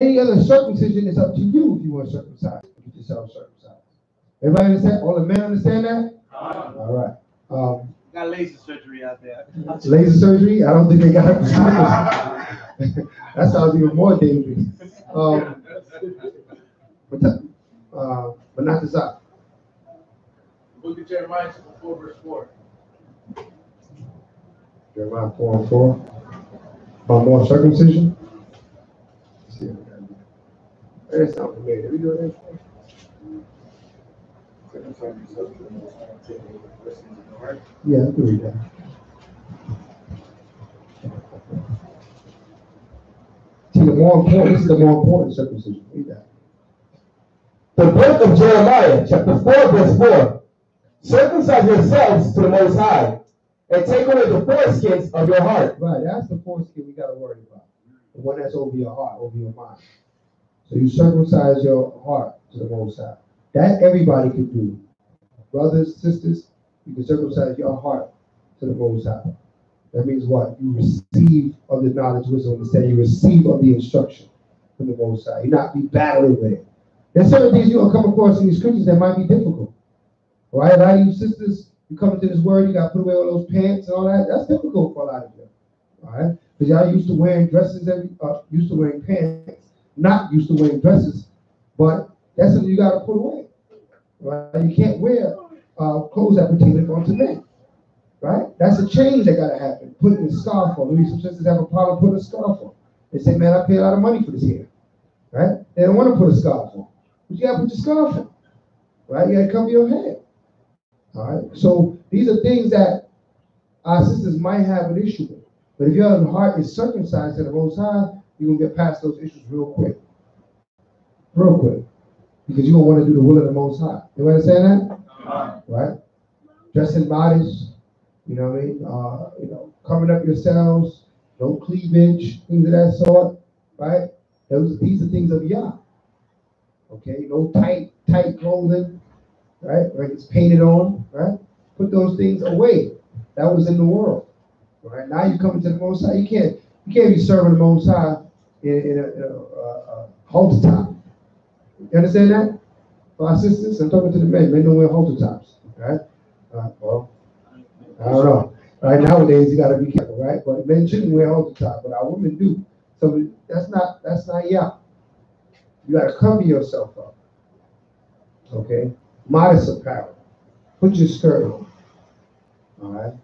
Any other circumcision is up to you if you want to circumcise. Get yourself circumcised. Everybody understand? All the men understand that? All right. Got laser surgery out there. Laser surgery? I don't think they got it. That sounds even more dangerous. But not the side. Look at Jeremiah 4, verse 4. Jeremiah 4:4. About more circumcision. Let's see what we got. That sounds familiar. Did we do that? Yeah, I can read that. See, this is the more important circumcision. Read that. The book of Jeremiah, chapter 4, verse 4. Circumcise yourselves to the Most High, and take away the foreskins of your heart. Right, that's the foreskin we got to worry about. The one that's over your heart, over your mind. So you circumcise your heart to the Most High. That everybody can do. Brothers, sisters, you can circumcise your heart to the Most High. That means what? You receive of the knowledge, wisdom, understanding. You receive of the instruction from the Most High. You not be battling with it. There's certain things you're going to come across in these scriptures that might be difficult. All right? A lot of you sisters, you come into this word, you got to put away all those pants and all that. That's difficult for a lot of you. All right? Because y'all used to wearing dresses, used to wearing pants, not used to wearing dresses, but that's something you got to put away. Right? You can't wear clothes that pertain to men. Right? That's a change that got to happen. Putting a scarf on. Maybe some sisters have a problem putting a scarf on. They say, man, I pay a lot of money for this hair. Right? They don't want to put a scarf on. But you got to put your scarf on. Right? You got to cover your head. All right? So these are things that our sisters might have an issue with. But if your heart is circumcised to the Most High, you're going to get past those issues real quick. Real quick. Because you're going to want to do the will of the Most High. You understand that? Right? Dressing modest. You know what I mean? Covering up yourselves, no cleavage, things of that sort, right? These are things of Yah. Okay, no tight clothing, right? Like it's painted on, right? Put those things away. That was in the world, right? Now you come to the Most High. You can't be serving the Most High in a halter top. You understand that? For our sisters, I'm talking to the men. Men don't wear halter tops, right? Well. I don't know. Right nowadays, you got to be careful, right? But men shouldn't wear halter top, but our women do. So that's not Yah. You got to cover yourself up. Okay? Modest apparel. Put your skirt on. All right?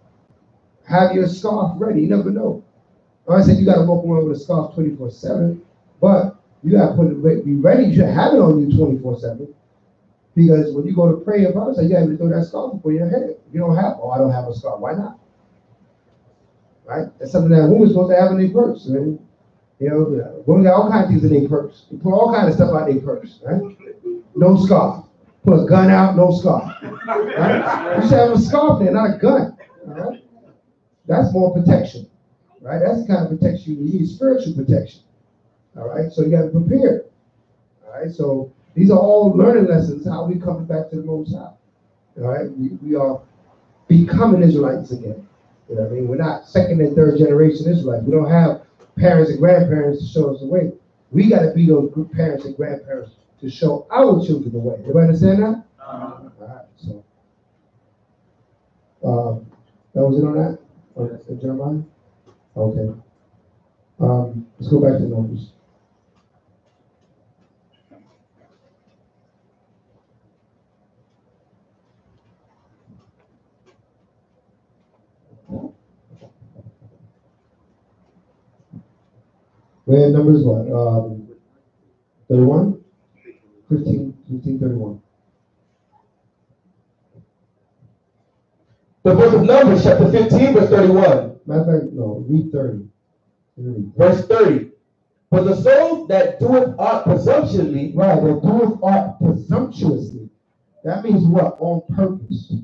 Have your scarf ready. You never know. I said you got to walk around with a scarf 24/7, but you got to be ready. You should have it on you 24/7. Because when you go to pray, you have to throw that scarf before your head. You don't have, I don't have a scarf. Why not? Right? That's something that women's supposed to have in their purse. Right? Women got all kinds of things in their purse. They put all kinds of stuff out in their purse. Right? No scarf. Put a gun out, no scarf. Right? You should have a scarf there, not a gun. All right? That's more protection. Right? That's the kind of protection you need, spiritual protection. All right? So you got to prepare. All right? So these are all learning lessons, how we come back to the Most High. All right? We are becoming Israelites again. You know what I mean? We're not second and third generation Israelites. We don't have parents and grandparents to show us the way. We got to be those good parents and grandparents to show our children the way. Everybody understand that? All right. So that was it on that? On Jeremiah? Okay. Let's go back to Numbers. We're in Numbers what? 31? 15, 31. The book of Numbers, chapter 15, verse 31. Matter of fact, no, read 30. Verse 30. For the soul that doeth aught presumptuously. Right, that doeth aught presumptuously. That means what? On purpose.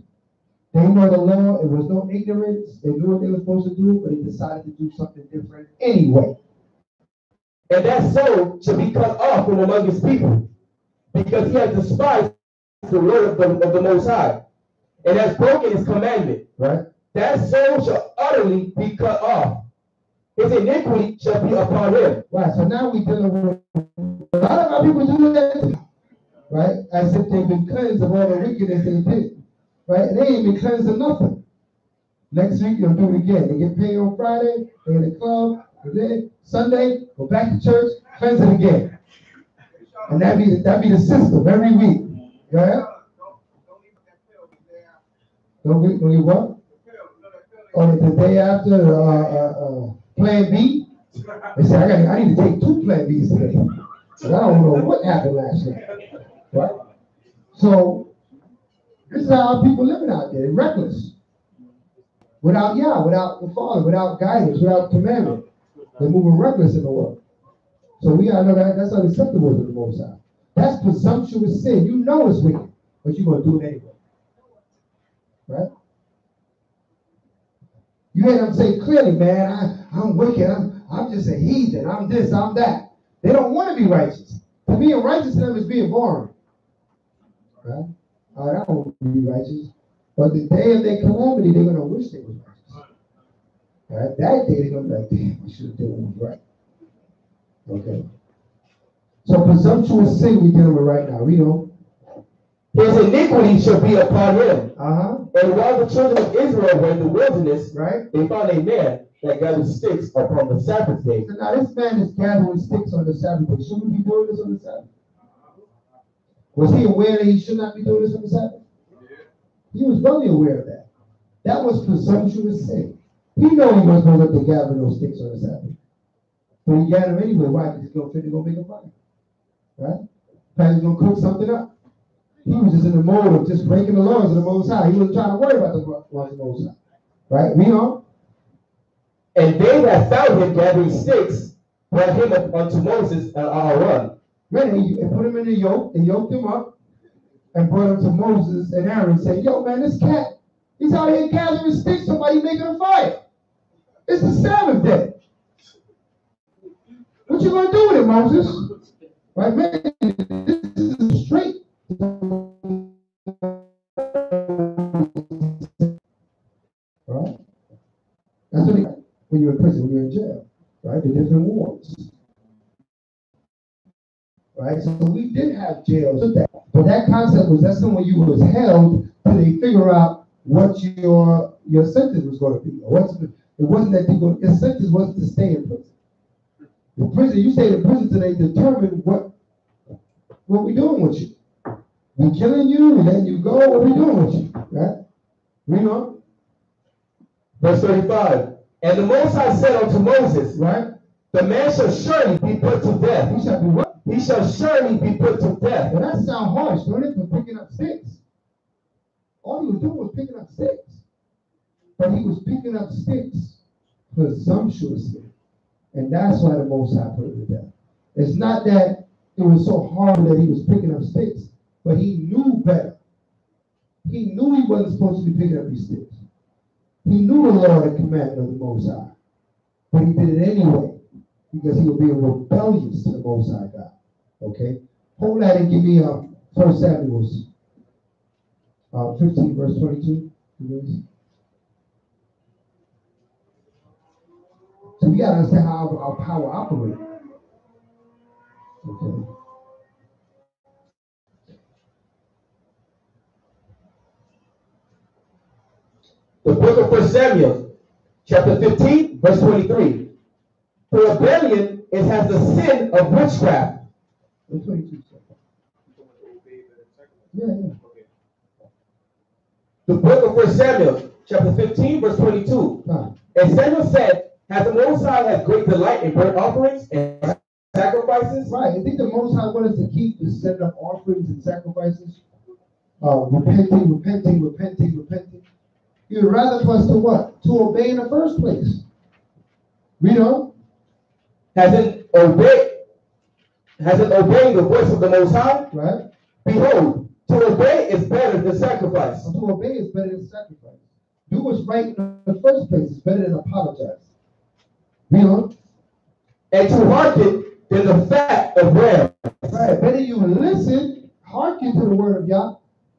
They know the law, it was no ignorance, they knew what they were supposed to do, but they decided to do something different anyway. And that soul should be cut off from among his people, because he has despised the word of the Most High, and has broken his commandment. Right? That soul shall utterly be cut off. his iniquity shall be upon him. Right, so now we dealing with a lot of our people do that, right? As if they've been cleansed of all the wickedness they did, right? And they ain't been cleansed of nothing. Next week they'll do it again. They get paid on Friday, they in the club, and then Sunday, go back to church, cleanse it again. And that be the system every week. Right? Don't get what? Oh, the day after Plan B. They say I need to take 2 Plan Bs today. Because I don't know what happened last night. Right? So this is how people living out there. They're reckless. Without the Father, without guidance, without commandment. They're moving reckless in the world. So we gotta know that that's unacceptable to the Most High. That's presumptuous sin. You know it's wicked, but you're gonna do it anyway. Right? You hear them say clearly, man, I'm wicked, I'm just a heathen, I'm this, I'm that. They don't want to be righteous. To be righteous to them is being boring. Right? I don't want to be righteous. But the day of their calamity, they're gonna wish they were righteous. Right? That day they're gonna be like, damn, I should have done what was right. Okay. So presumptuous sin we're dealing with right now. Read on. His iniquity shall be upon him. Uh-huh. And while the children of Israel were in the wilderness, right, they found a man that gathered sticks upon the Sabbath day. So now this man is gathering sticks on the Sabbath day. Shouldn't he be doing this on the Sabbath? Was he aware that he should not be doing this on the Sabbath? He was very aware of that. That was presumptuous sin. He knew he wasn't going to gather those sticks on the Sabbath. But he gathered them anyway. Why? Because he's going to go make a fire. Right? He's going to cook something up. He was just in the mode of just breaking the laws of the Most High. He wasn't trying to worry about the laws of the Most High. Right? Read on. And they that found him gathering sticks brought him up unto Moses and Aaron. Man, and put him in the yoke, and yoked him up, and brought him to Moses and Aaron and said, yo, man, this cat, he's out here gathering sticks, somebody making a fire. It's the Sabbath day. What you gonna do with it, Moses? Right, man, this is straight. Right? That's what when you're in prison, when you're in jail, right? The different wards. Right? So we did have jails with that. But that concept was that's when you was held till they figure out what your sentence was going to be. It wasn't that your sentence wasn't to stay in prison. The prison, you stayed in prison till they determined what we doing with you. We killing you, we letting you go, what we doing with you? Right? Read on. Verse 35. And the Most High said unto Moses, right? The man shall surely be put to death. He shall be what? He shall surely be put to death. Well, that sounds harsh, don't it? For picking up sticks. All he was doing was picking up sticks. But he was picking up sticks presumptuously. And that's why the Most High put him to death. It's not that it was so hard that he was picking up sticks, but he knew better. He knew he wasn't supposed to be picking up these sticks. He knew the law and commandment of the Most High. But he did it anyway, because he was being rebellious to the Most High God. Okay? Hold that and give me 1 Samuel 15, verse 22. So we got to understand how our power operates. Okay. The book of 1 Samuel, chapter 15, verse 23. For rebellion has the sin of witchcraft. 22. Yeah. The book of 1 Samuel, chapter 15, verse 22. And Samuel said, Has the Most High had great delight in burnt offerings and sacrifices? Right. I think the Most High wanted us to keep the setting up offerings and sacrifices. Repenting. He would rather for us to what? To obey in the first place. Read on. Has it obeying the voice of the Most High? Right. Behold, to obey is better than sacrifice. To obey is better than sacrifice. Do what's right in the first place is better than apologize. Read on. And to hearken than the fat of rams. Right. Better you listen, hearken to the word of Yah,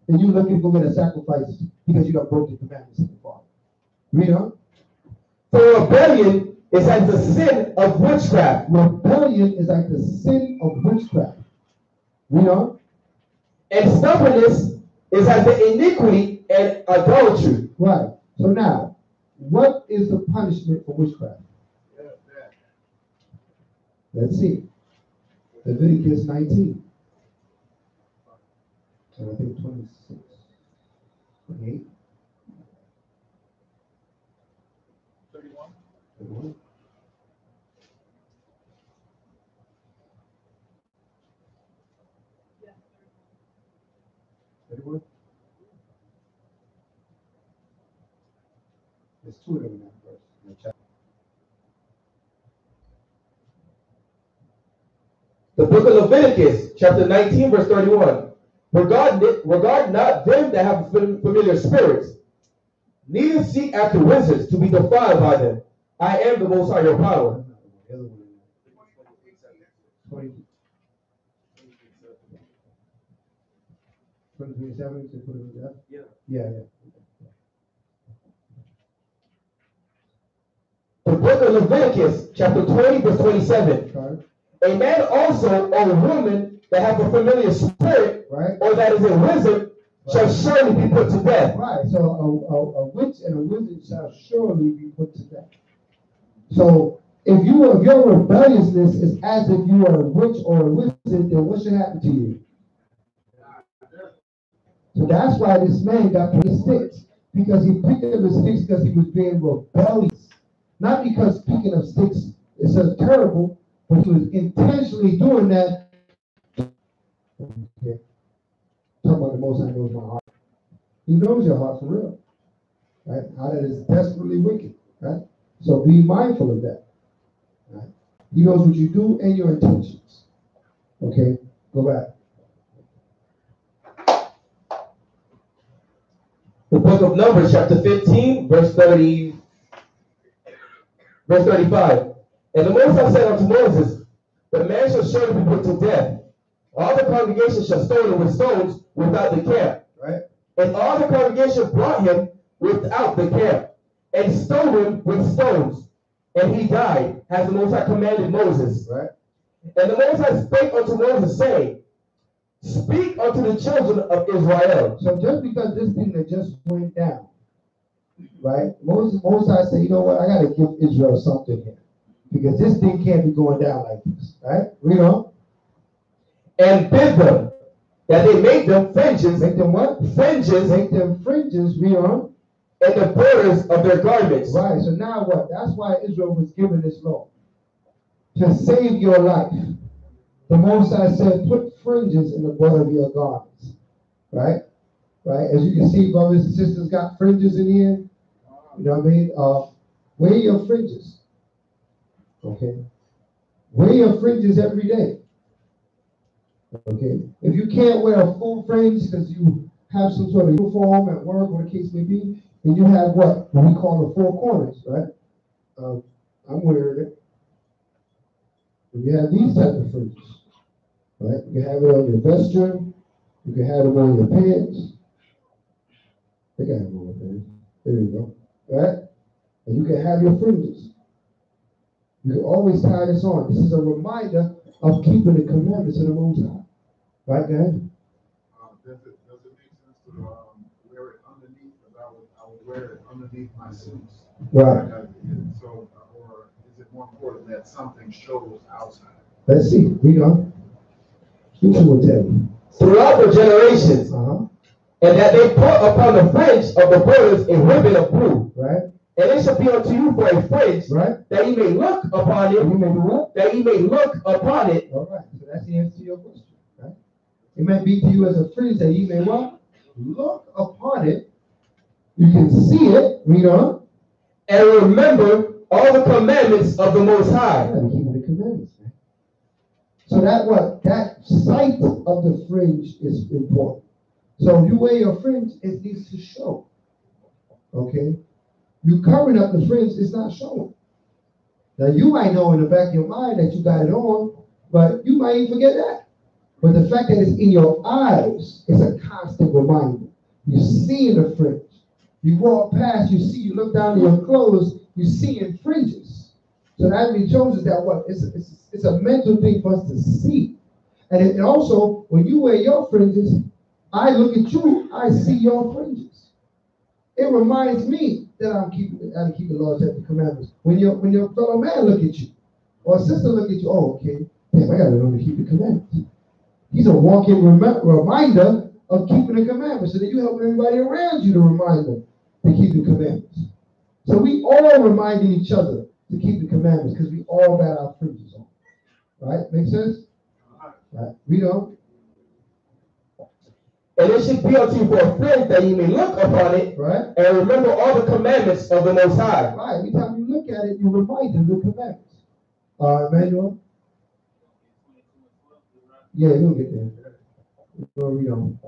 than you looking to go get a sacrifice because you got broken commandments of the Father. Read on. For rebellion is like the sin of witchcraft. Rebellion is like the sin of witchcraft. You know? And stubbornness is like the iniquity and adultery. Right. So now, what is the punishment for witchcraft? Let's see. Leviticus 19. And I think 26. 28. 31. There's two of them in that verse. In the chapter. The book of Leviticus, chapter 19, verse 31. Regard not them that have familiar spirits, neither seek after wizards to be defiled by them. I am the Most High, your power. 27. Yeah. The book of Leviticus, chapter 20, verse 27. Right. A man also or a woman that have a familiar spirit, Right. or that is a wizard, shall surely be put to death. Right. So a witch and a wizard shall surely be put to death. So if your rebelliousness is as if you are a witch or a wizard, then what should happen to you? So that's why this man got put in sticks, because he picked up the sticks because he was being rebellious. Not because picking up sticks is so terrible, but he was intentionally doing that. Okay. Talking about the Most High knows my heart. He knows your heart for real. Right? How that is desperately wicked. Right? So be mindful of that. Right? He knows what you do and your intentions. Okay? Go back. The book of Numbers, chapter 15, verse 35. And the Most High said unto Moses, the man shall surely be put to death. All the congregation shall stone him with stones without the camp. Right. And all the congregation brought him without the camp, and stoned him with stones. And he died, as the Most High commanded Moses. Right. And the Most High spake unto Moses, saying, speak unto the children of Israel. So just because this thing that just went down, right? Moses said, you know what? I got to give Israel something here, because this thing can't be going down like this, right? Read on. And bid them that they make them fringes. Make them what? Fringes. Make them fringes. Read on. And the borders of their garments. Right. So now what? That's why Israel was given this law, to save your life. The Most High said, put fringes in the border of your garments. Right? Right? As you can see, brothers and sisters got fringes in here. You know what I mean? Wear your fringes. Okay? Wear your fringes every day. Okay? If you can't wear a full fringe because you have some sort of uniform at work, or the case may be, then you have what we call the four corners, right? I'm wearing it. And you have these type of fringes. Right? You can have it on your vesture. You can have it on your pants. I think I have it on my pants. There you go. Right? And you can have your fringes. You can always tie this on. This is a reminder of keeping the commandments of the Most High. Right, guys? Does it make sense to wear it underneath? Because I would wear it underneath my suits. Right. So, or is it more important that something shows outside? Let's see. Read on. Scripture will tell you. Throughout the generations, and that they put upon the fringe of the borders a ribbon of blue. Right. And it shall be unto you for a fringe, right, that ye may look upon it. You may do what? That ye may look upon it. All right. So that's the answer to your question. Right? It may be to you as a fringe that ye may what? Look upon it. You can see it. Read on. And remember all the commandments of the Most High. Yeah, keeping the commandments, man. So that what? That sight of the fringe is important. So if you wear your fringe, it needs to show. Okay? You covering up the fringe, it's not showing. Now you might know in the back of your mind that you got it on, but you might even forget that. But the fact that it's in your eyes is a constant reminder. You see in the fringe. You walk past, you see, you look down at your clothes, you see in fringes. So that really shows us that what it's a mental thing for us to see. And it also, when you wear your fringes, I look at you, I see your fringes. It reminds me that I'm keeping the Lord's commandments. When your fellow man look at you, or sister look at you, oh, okay, damn, I gotta remember to keep the commandments. He's a walking reminder of keeping the commandments. So that you help everybody around you to remind them to keep the commandments. So we all reminding each other to keep the commandments because we all got our fringes on. Right? Make sense? Right. Read on. And it should be unto you for a friend that you may look upon it, right, and remember all the commandments of the Most High. Right. Every time you look at it, you remind them of the commandments. Emmanuel? Yeah, you'll get there. We'll read on.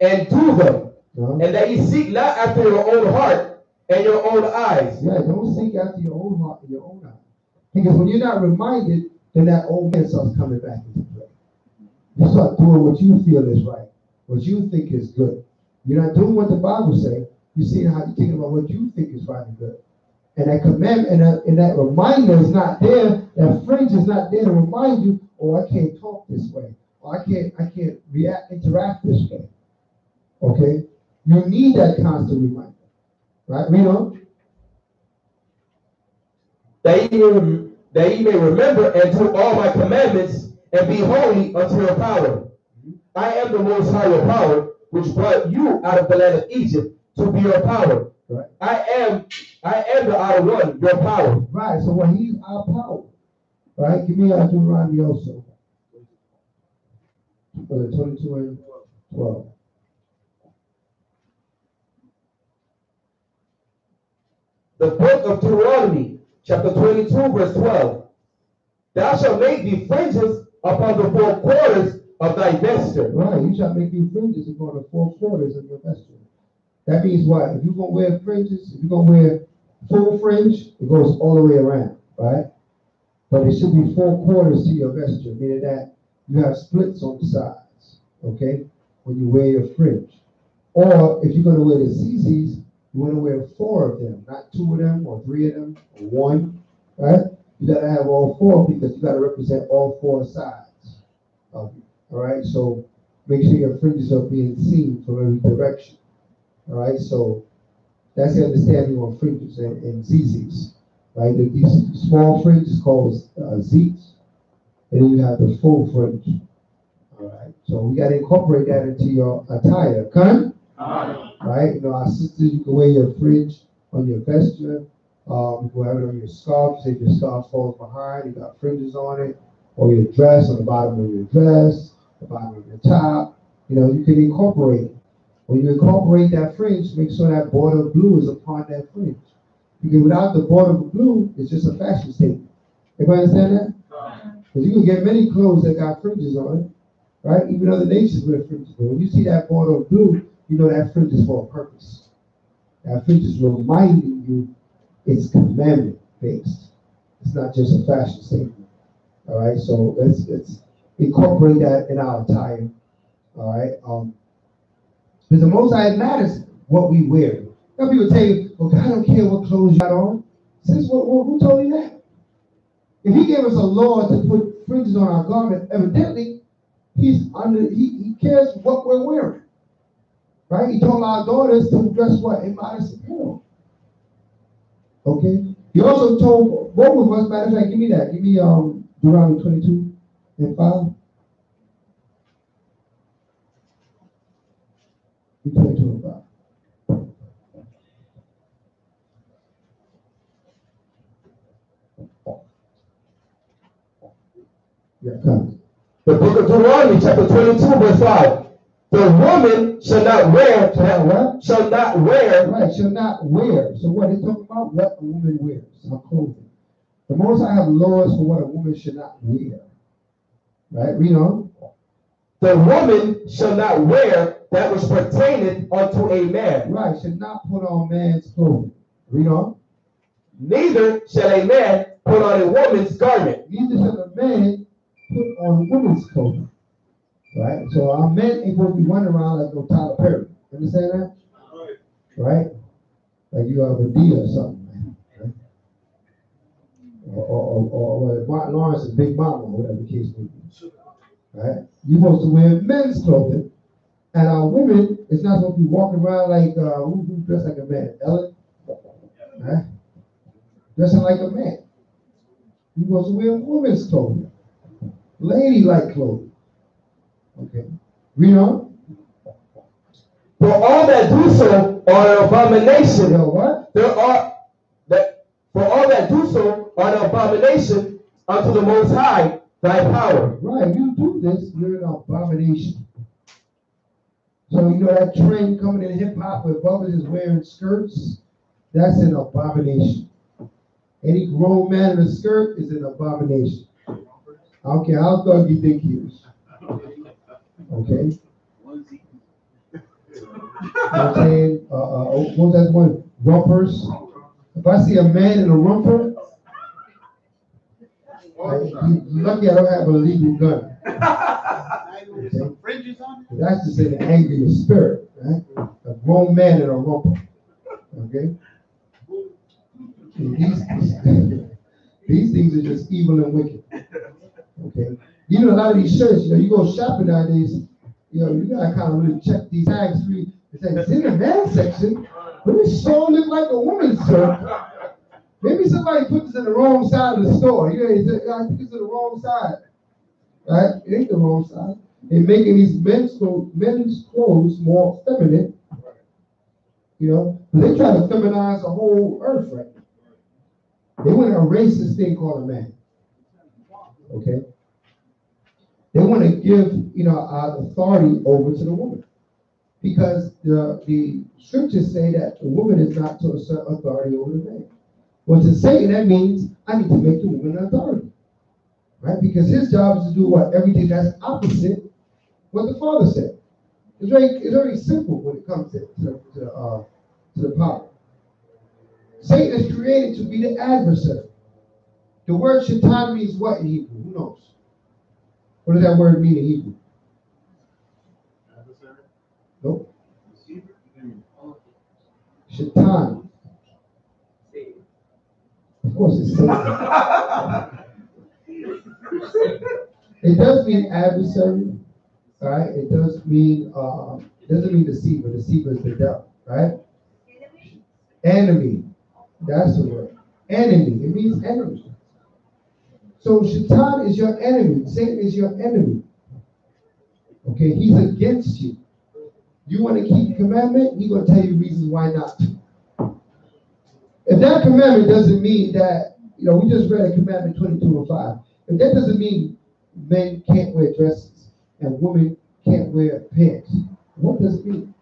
And do them, and that ye seek not after your own heart and your own eyes. Yeah, don't seek after your own heart and your own eyes. Because when you're not reminded, then that old man starts coming back into play. You start doing what you feel is right, what you think is good. You're not doing what the Bible says. You're seeing how you're thinking about what you think is right and good. And that commandment and that reminder is not there. That fringe is not there to remind you, oh, I can't talk this way. Or I can't interact this way. Okay? You need that constant reminder. Right? Read on. That ye may remember and do all my commandments and be holy unto your power. I am the Most High your power, which brought you out of the land of Egypt to be your power. Right. I am the outer one, your power. Right. So when he's our power, right? Give me Deuteronomy also. 22 and 12. The book of Deuteronomy, chapter 22, verse 12. Thou shalt make thee fringes upon the four quarters of thy vesture. Right, you shall make thee fringes upon the four quarters of your vesture. That means what? If you're going to wear fringes, if you're going to wear full fringe, it goes all the way around, right? But it should be four quarters to your vesture, meaning that you have splits on the sides, okay, when you wear your fringe. Or if you're going to wear the ZZs, you want to wear 4 of them, not 2 of them or 3 of them or 1, right? You got to have all 4 because you got to represent all 4 sides of you, all right? So make sure your fringes are being seen from every direction, all right? So that's the understanding on fringes and ZZs, right? These small fringes called Z's, and then you have the full fringe, all right? So we got to incorporate that into your attire, okay? Right? You know, our sisters, you can wear your fringe on your vesture. You can have it on your scarf. Say if your scarf falls behind, you got fringes on it. Or your dress, on the bottom of your dress, the bottom of your top. You know, you can incorporate it. When you incorporate that fringe, make sure that border of blue is upon that fringe. Because without the border of blue, it's just a fashion statement. Everybody understand that? Because you can get many clothes that got fringes on it, right? Even other nations wear fringes. But when you see that border of blue, you know that fringe is for a purpose. That fringe is reminding you it's commandment based. It's not just a fashion statement. All right, so let's incorporate that in our attire. All right, because the most it matters what we wear. Some people tell you, well, God don't care what clothes you got on. Since who told you that? If He gave us a law to put fringes on our garment, evidently He cares what we're wearing. Right? He told our daughters to dress what? In modest apparel. Okay? He also told both of us, matter of fact, give me that. Give me Deuteronomy 22 and 5. Give me 22 and 5. Yeah, come. The book of Deuteronomy, chapter 22, verse 5. The woman shall not wear. Shall not wear. Right, shall not wear. So what he's talking about? What a woman wears. Her clothing. The Most High have laws for what a woman should not wear. Right? Read on. The woman shall not wear that which pertaineth unto a man. Right, should not put on man's clothing. Read on. Neither shall a man put on a woman's garment. Neither shall a man put on woman's clothing. Right? So our men ain't supposed to be running around like no Tyler Perry. Understand that? Right? Like you have a deal or something. Right? or Martin Lawrence and Big Mama, or whatever the case may be. Right? You're supposed to wear men's clothing, and our women is not supposed to be walking around like who dressed like a man? Ellen, right? Dressing like a man. You're supposed to wear women's clothing, ladylike clothing. Okay, read on. For all that do so are an abomination. You know what? For all that do so are an abomination unto the Most High, thy power. Right, you do this, you're an abomination. So you know that trend coming in hip hop where brothers is wearing skirts? That's an abomination. Any grown man in a skirt is an abomination. I don't care how thug you think he is. Okay? You know what I'm saying? What's that one? Rumpers. If I see a man in a rumper, you're lucky I don't have a legal gun. Okay? That's just an angry spirit, right? A grown man in a rumper. Okay? These things are just evil and wicked. Okay? You know, a lot of these shirts, you go shopping nowadays, you gotta kind of really check these tags for you. It's like, it's in the men's section, but it sure look like a woman's shirt. Maybe somebody put this in the wrong side of the store. I think it's in the wrong side. Right? It ain't the wrong side. They're making these men's clothes more feminine. But they try to feminize the whole earth right now. They want to erase this thing called a man. Okay? They want to give, our authority over to the woman. Because the scriptures say that the woman is not to assert authority over the man. Well, to Satan, that means I need to make the woman an authority. Right? Because his job is to do what? Everything that's opposite what the Father said. It's very simple when it comes to the power. Satan is created to be the adversary. The word shaitan means what in Hebrew? Who knows? What does that word mean in Hebrew? Adversary? Nope. Shaitan. Of course it's Satan. It does mean adversary, right? It does mean doesn't mean deceiver. Deceiver is the devil, right? Enemy. That's the word. Enemy. It means enemy. So Shaitan is your enemy. Satan is your enemy. Okay, he's against you. You want to keep commandment, he's going to tell you reasons why not to. If that commandment doesn't mean that, we just read a commandment 22:5. If that doesn't mean men can't wear dresses and women can't wear pants, what does it mean?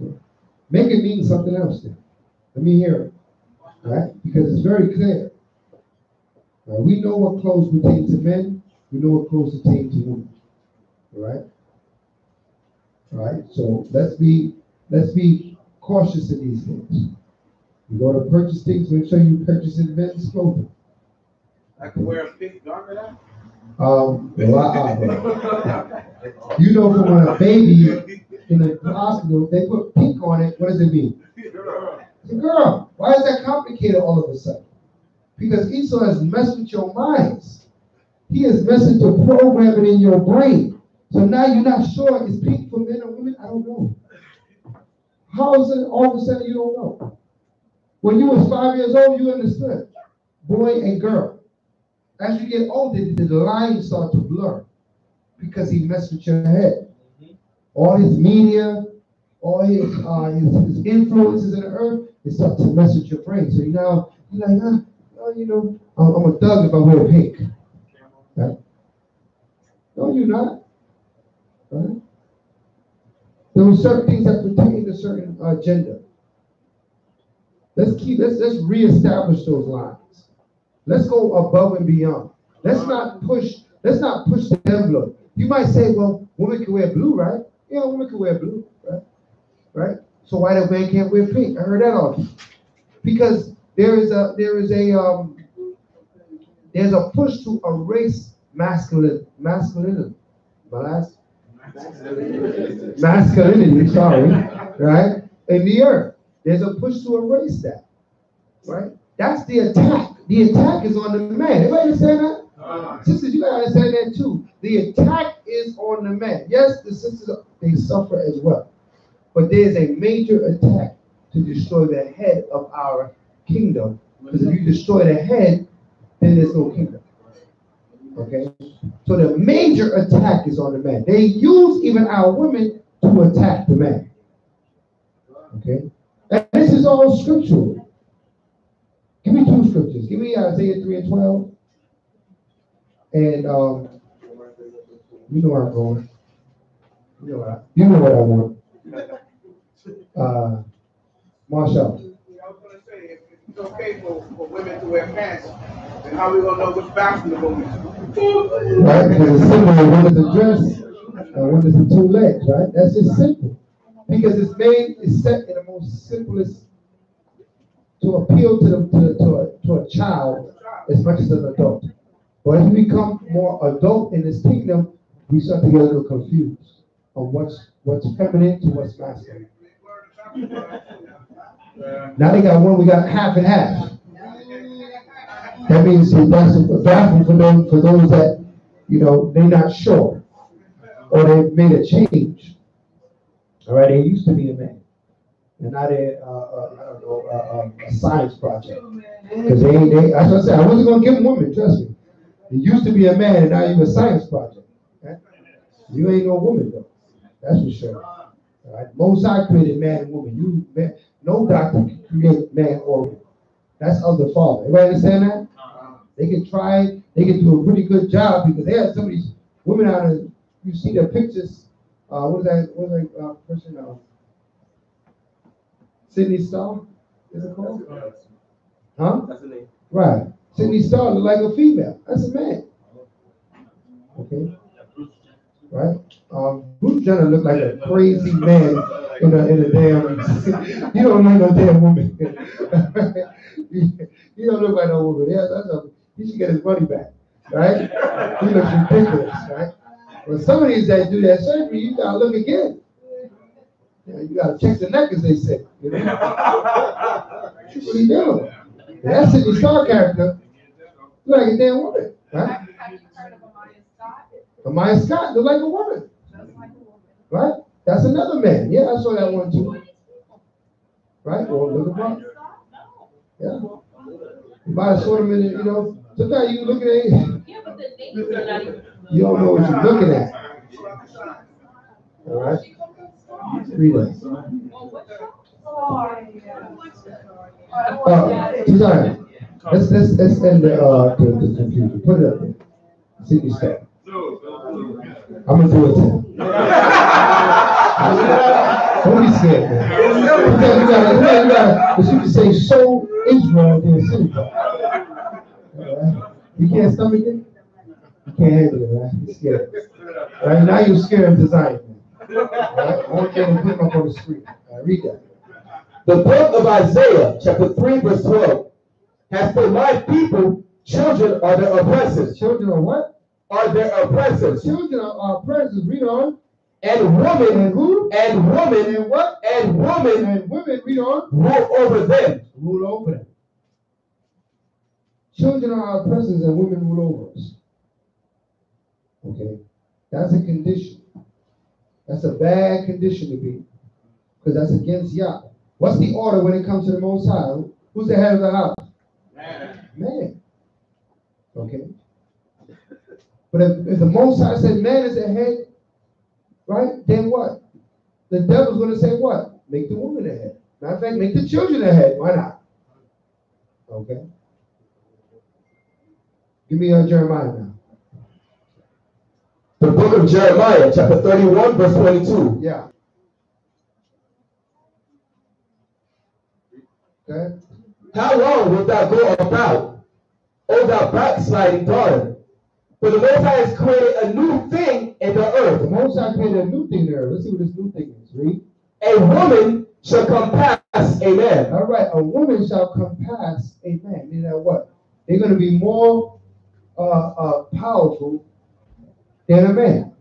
Okay. Make it mean something else then. Let me hear it. All right? Because it's very clear. Right? We know what clothes pertain to men. We know what clothes pertain to women. All right? All right? So let's be cautious in these things. You go to purchase things, make sure you purchase in men's clothing. I can wear a pink garment out? From a baby in the hospital, they put pink on it. What does it mean? It's a girl. Why is that complicated all of a sudden? Because Esau has messed with your minds. He has messed with the programming in your brain. So now you're not sure is pink for men or women? I don't know. How is it all of a sudden you don't know? When you was 5 years old, you understood. Boy and girl. As you get older, the lines start to blur because he messed with your head. All his media, all his influences in the earth, it starts to mess with your brain. So you're like, I'm a thug if I wear pink. Right? No, you're not. Right? There were certain things that pertain to certain gender. Let's reestablish those lines. Let's go above and beyond. Let's not push the envelope. You might say, well, women can wear blue, right? Yeah, women can wear blue, right? So why the man can't wear pink? I heard that all. Because there's a push to erase masculinity. Masculinity, sorry, right? In the earth. There's a push to erase that, right? That's the attack The attack is on the man. Everybody understand that? Sisters, you gotta understand that too. The attack is on the man. Yes, the sisters, they suffer as well. But there's a major attack to destroy the head of our kingdom. Because if you destroy the head, then there's no kingdom. Okay? So the major attack is on the man. They use even our women to attack the man. Okay? And this is all scriptural. Give me two scriptures. Give me Isaiah 3 and 12. And you know where I'm going. You know what I want. Marshall. I was going to say, if it's okay for women to wear pants, then how are we going to know which bathroom to go into? Right? Because it's simple. One is a dress and one is the two legs, right? That's just simple. Because it's set in the most simplest to appeal to a child as much as an adult. But as we become more adult in this kingdom, we start to get a little confused on what's feminine to what's masculine. Now they got one, we got half and half. That means that's a bathroom for those that, they're not sure. Or they made a change. All right, they used to be a man. And now they're, a science project. Because that's what I said, I wasn't going to give them women, trust me. You used to be a man and now you're a science project. Okay? You ain't no woman though. That's for sure. All right? Most High created man and woman. No doctor can create man or woman. That's of the Father. Everybody understand that? They can try it. They can do a really good job because they have some of these women out there. You see their pictures. What's that person? Sydney Starr? Is it called? Huh? That's the name. Right. Sydney Starr look like a female. That's a man. Okay. Right? Bruce Jenner look like a crazy man in a damn. You don't look no damn woman. You don't look like no woman. Yeah, he should get his money back. Right? He looks ridiculous. Right? But some of these that do that surgery, you gotta look again. You gotta check the neck, as they say. You know? What are you doing? That Sydney Starr character look like a damn woman, right? Have you heard of Amaya Scott? Amaya Scott look like a woman. Just like a woman. Right? That's another man. Yeah, I saw that one too. Right? Well, look at him. Yeah. You might have saw him in, sometimes you look at it. Yeah, but the names are not even. You don't know what you're looking at. All right? Read it. Sorry. Let's end the confusion. Put it up there. See you step. I'm gonna do it too. Don't be scared, man. You gotta, but you can say show Israel their synagogue. You can't stomach it? You can't handle it, right? You're scared. Right now you're scared of design. Right? I want you to put them up on the screen. Read that. The book of Isaiah, chapter 3, verse 12. As for my people, children are their oppressors. Children are what? Are their oppressors. Children are oppressors. Read on. And women. And who? And women. And what? And women. And women. Read on. Rule over them. Rule over them. Children are oppressors and women rule over us. Okay? That's a condition. That's a bad condition to be. Because that's against Yah. What's the order when it comes to the Most High? Who's the head of the house? Man. Okay? But if the Most High said man is the head, right? Then what? The devil's going to say what? Make the woman the head. Matter of fact, make the children the head. Why not? Okay? Give me Jeremiah now. The book of Jeremiah, chapter 31, verse 22. Yeah. Okay. How long wilt thou go about, O thou backsliding daughter? For the Most High has created a new thing in the The earth. Most High created a new thing there. Let's see what this new thing is. Read. A woman shall compass a man. All right. A woman shall compass a man. Meaning that what? They're going to be more powerful than a man.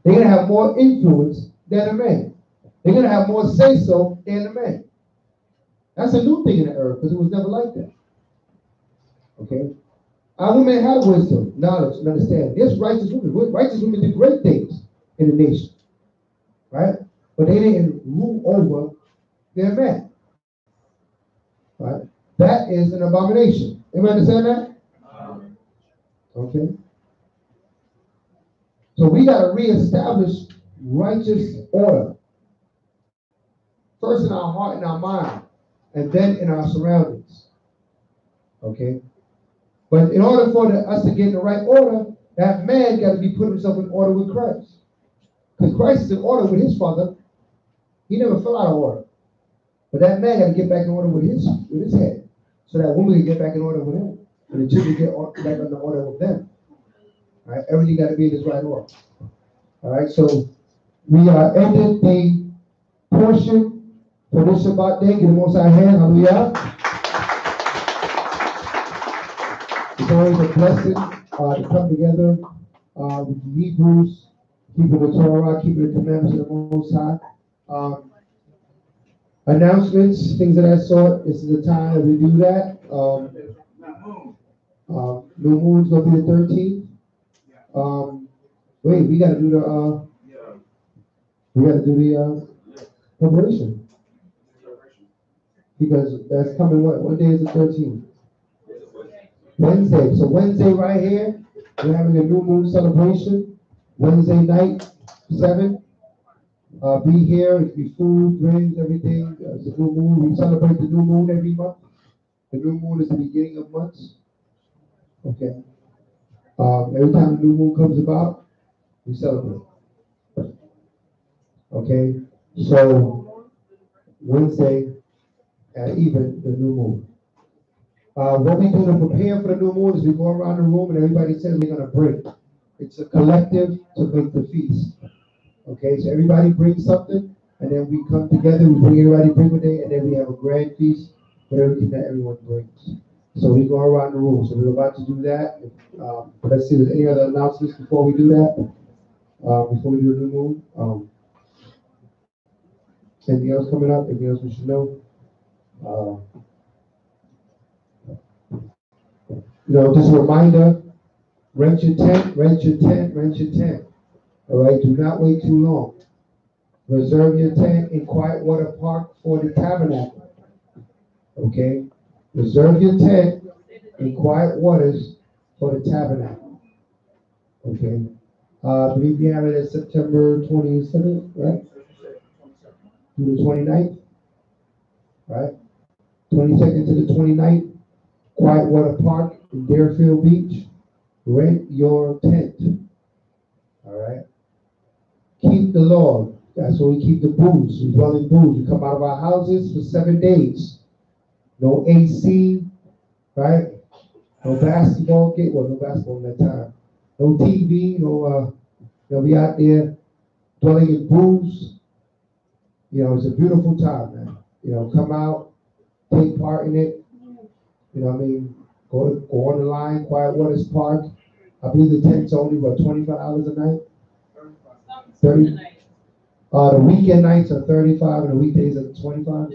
They're going to have more influence than a man. They're going to have more say-so than a man. That's a new thing in the earth because it was never like that. Okay? Our women have wisdom, knowledge, and understanding. There's righteous women. Righteous women do great things in the nation. Right? But they didn't rule over their men. Right? That is an abomination. Anybody understand that? Okay. So we got to reestablish righteous order. First in our heart and our mind, and then in our surroundings. Okay? But in order for us to get in the right order, that man got to be put himself in order with Christ. Because Christ is in order with his Father. He never fell out of order. But that man got to get back in order with his head. So that woman can get back in order with him. And the children get back in order with them. All right? Everything got to be in its right order. All right? So we are ended the portion for this Shabbat day. Get the Most High hand. Hallelujah. It's always a blessing to come together with the Hebrews, keeping the Torah, keeping the commandments of the Most High. Announcements, things of that sort. This is the time that we do that. New moon's gonna be the 13th. Wait, we gotta do the preparation because that's coming. What day is the 13th? Wednesday. So Wednesday right here, we're having a new moon celebration. Wednesday night, 7. Be here. It'll be food, drinks, everything. It's a new moon. We celebrate the new moon every month. The new moon is the beginning of months. Okay. Every time the new moon comes about, we celebrate. Okay. So Wednesday at even the new moon. What we do to prepare for the new moon is we go around the room and everybody says we're gonna bring. It's a collective to make the feast. Okay, so everybody brings something, and then we come together, we bring everybody bring a day, and then we have a grand feast with everything that everyone brings. So we go around the room. So we're about to do that. Let's see, if there's any other announcements before we do that? Before we do the new moon? Anything else coming up? Anything else we should know? Just a reminder, rent your tent, rent your tent, rent your tent. All right, do not wait too long. Reserve your tent in Quiet Water Park for the tabernacle. Okay? Reserve your tent in Quiet Waters for the tabernacle. Okay? I believe we have it at September 27th, right? Through the 29th. Right? 22nd to the 29th. Quiet Water Park in Deerfield Beach. Rent your tent. All right? Keep the law. That's where we keep the booths. We dwell in booths. We come out of our houses for 7 days. No AC, right? No basketball game. Well, no basketball at that time. No TV. They'll be out there dwelling in booths. It's a beautiful time, man. Come out, take part in it. Go on the line, Quiet Waters Park. I believe the tent's only $25 a night. 30. The weekend nights are 35 and the weekdays are 25.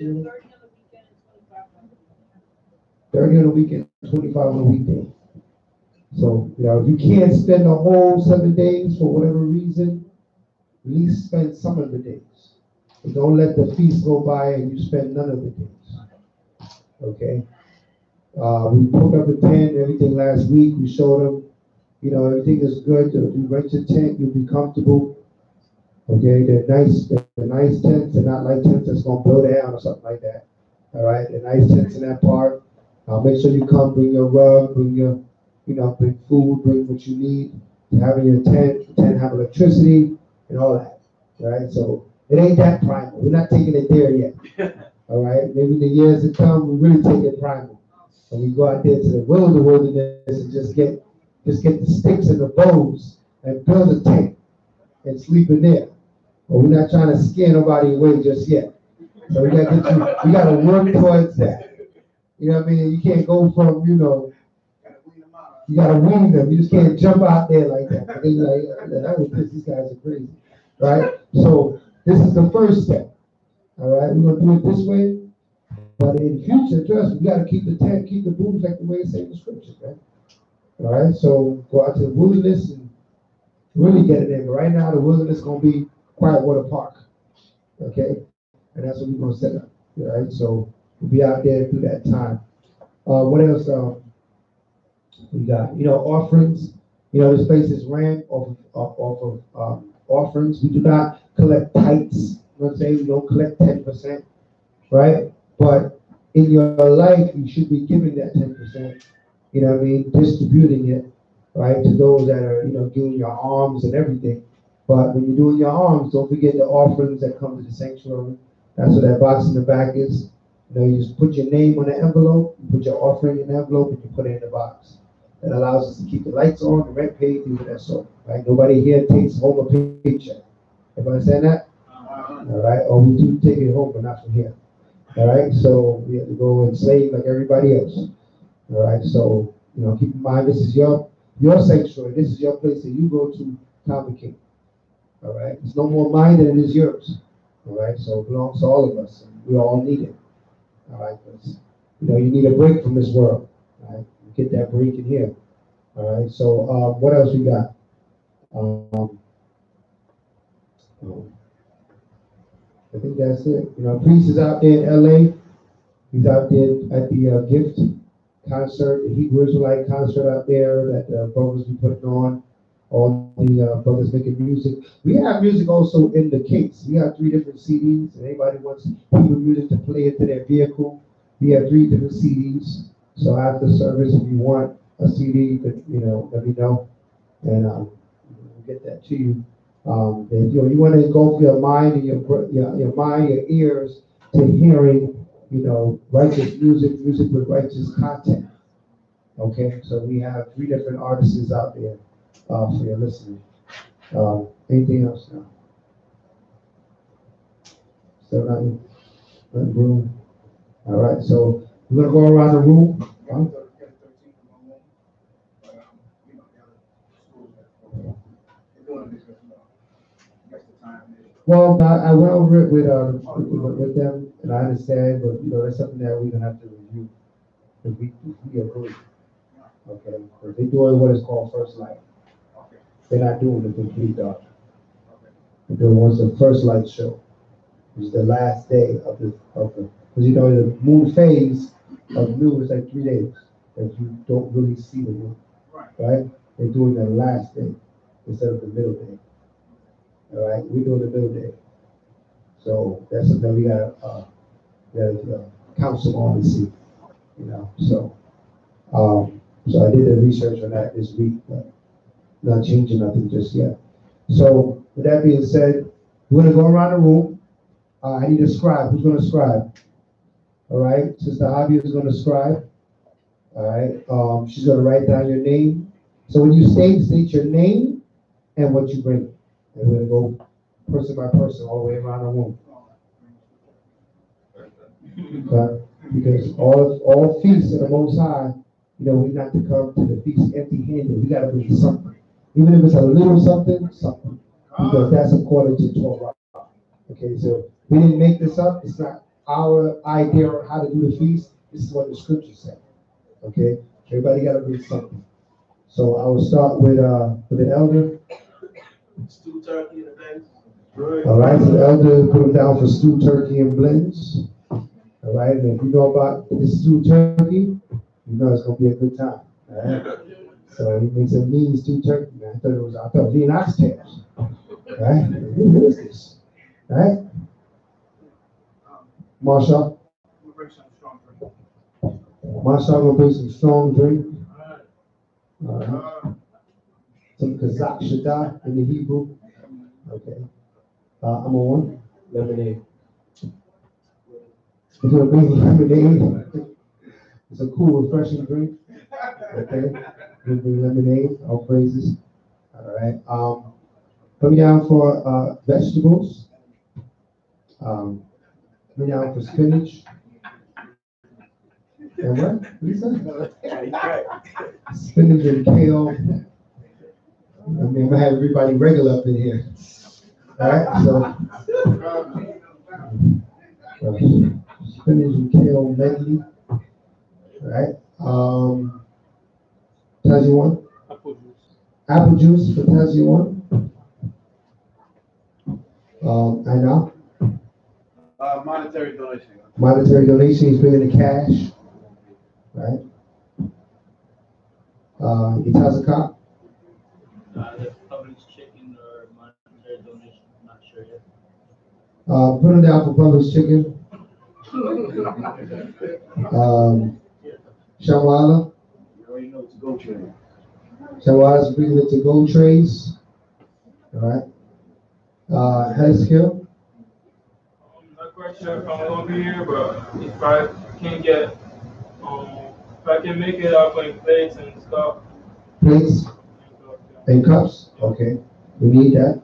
30 on the weekend, 25 on the weekday. So, if you can't spend the whole 7 days for whatever reason, at least spend some of the days. And don't let the feast go by and you spend none of the days. Okay? We put up a tent, everything last week. We showed them, everything is good. If you rent your tent, you'll be comfortable. Okay, they're nice tents. They're not like tents that's gonna blow down or something like that. All right, they're nice tents in that part. Make sure you come, bring your rug, bring bring food, bring what you need to have in your tent. The tent have electricity and all that. All right, so it ain't that primal. We're not taking it there yet. All right, maybe in the years to come, we really take it primal, and we go out there to the wilderness and just get the sticks and the bows and build a tent and sleep in there. But we're not trying to scare nobody away just yet. So we gotta work towards that. You know what I mean? You can't go from, you gotta wean them. You just can't jump out there like that. They're like, these guys are crazy. Right? So this is the first step. All right, we're gonna do it this way. But in future, trust, we got to keep the tent, keep the booths like the way it says in the scriptures, right? All right, so go out to the wilderness and really get it in. But right now, the wilderness is going to be Quiet Water Park, okay? And that's what we're going to set up, all right? So we'll be out there through that time. What else we got? You know, offerings. You know, this place is ran off of offerings. We do not collect tithes. You know what I'm saying? We don't collect 10%, right? But in your life, you should be giving that 10%. You know what I mean? Distributing it, right, to those that are, you know, doing your alms and everything. But when you're doing your alms, don't forget the offerings that come to the sanctuary. That's what that box in the back is. You know, you just put your name on the envelope, you put your offering in the envelope, and you put it in the box. That allows us to keep the lights on, the rent paid, things of that sort. Right? Nobody here takes home a paycheck. Everybody understand that? All right. Or we do take it home, but not from here. All right. So we have to go and slave like everybody else. All right. So, you know, keep in mind this is your sanctuary. This is your place that you go to convocate. All right. It's no more mine than it is yours. All right. So it belongs to all of us. And we all need it. All right. Because, you know, you need a break from this world. All right. Get that break in here. All right. So what else we got? I think that's it. You know, Priest is out there in LA. He's out there at the Gift concert, the Hebrew Israelite concert out there that the brothers be putting on. All the brothers making music. We have music also in the case. We have 3 different CDs. And anybody wants Hebrew music to play into their vehicle, we have 3 different CDs. So after service, if you want a CD, you could, you know, let me know, and we'll get that to you. And you want to go for your mind and your mind, your ears to hearing, you know, righteous music with righteous content. Okay, so we have 3 different artists out there for your listening. Anything else now? Still nothing? Room. All right, so we're gonna go around the room. Huh? Well, I went over it with them, and I understand, but you know, that's something that we're gonna have to review if we agree. Okay, because they're doing what is called first light. They're not doing the complete dark. They're doing what's the first light show, which is the last day of the because you know the moon phase of the moon is like 3 days that you don't really see the moon, right? They're doing the last day instead of the middle day. All right, we're doing the middle day, so that's something we gotta counsel on and see, you know. So I did the research on that this week, but not changing nothing just yet. So with that being said, we're gonna go around the room. I need a scribe. Who's gonna scribe? All right, Sister Javi is gonna scribe. All right, she's gonna write down your name. So when you state your name and what you bring. And we're going to go person by person all the way around the room. Because all feasts of the Most High, you know, we're not to come to the feast empty-handed. We got to bring something. Even if it's a little something. Because that's according to Torah. Okay, so we didn't make this up. It's not our idea on how to do the feast. This is what the scriptures say. Okay, everybody got to bring something. So I will start with the elder. Stew turkey and things. All right, so the elder put them down for stew turkey and blends. All right, and if you know about this stew turkey, you know it's gonna be a good time. All right, so he makes a mean stew turkey, man. I thought it was being oxtails. All right, who is this? All right, Marshall. Marshall gonna bring some strong drink. All right. Some Kazakh Shada in the Hebrew. Okay. I'm on lemonade. It's gonna bring lemonade. It's a cool, refreshing drink. Okay. We'll bring lemonade. All praises. All right. Coming down for vegetables. Coming down for spinach. And what? What is that? Spinach and kale. I mean, I'm gonna have everybody regular up in here. All right, so spinach and kale medley. Right. Tazi one. Apple juice for Tazi one. I know. Monetary donation. Monetary donation. He's bringing the cash. Right. Itazaka. The Publix chicken or monetary donation, I'm not sure yet. Put him down for Publix chicken. Shawala. You already know it's go trade. Shawala's bringing it to go trays. All right. Heskill. Not quite sure if I'm gonna be here, but if I can get, if I can make it, I'll bring plates and stuff. Plates and cups. Okay. We need that.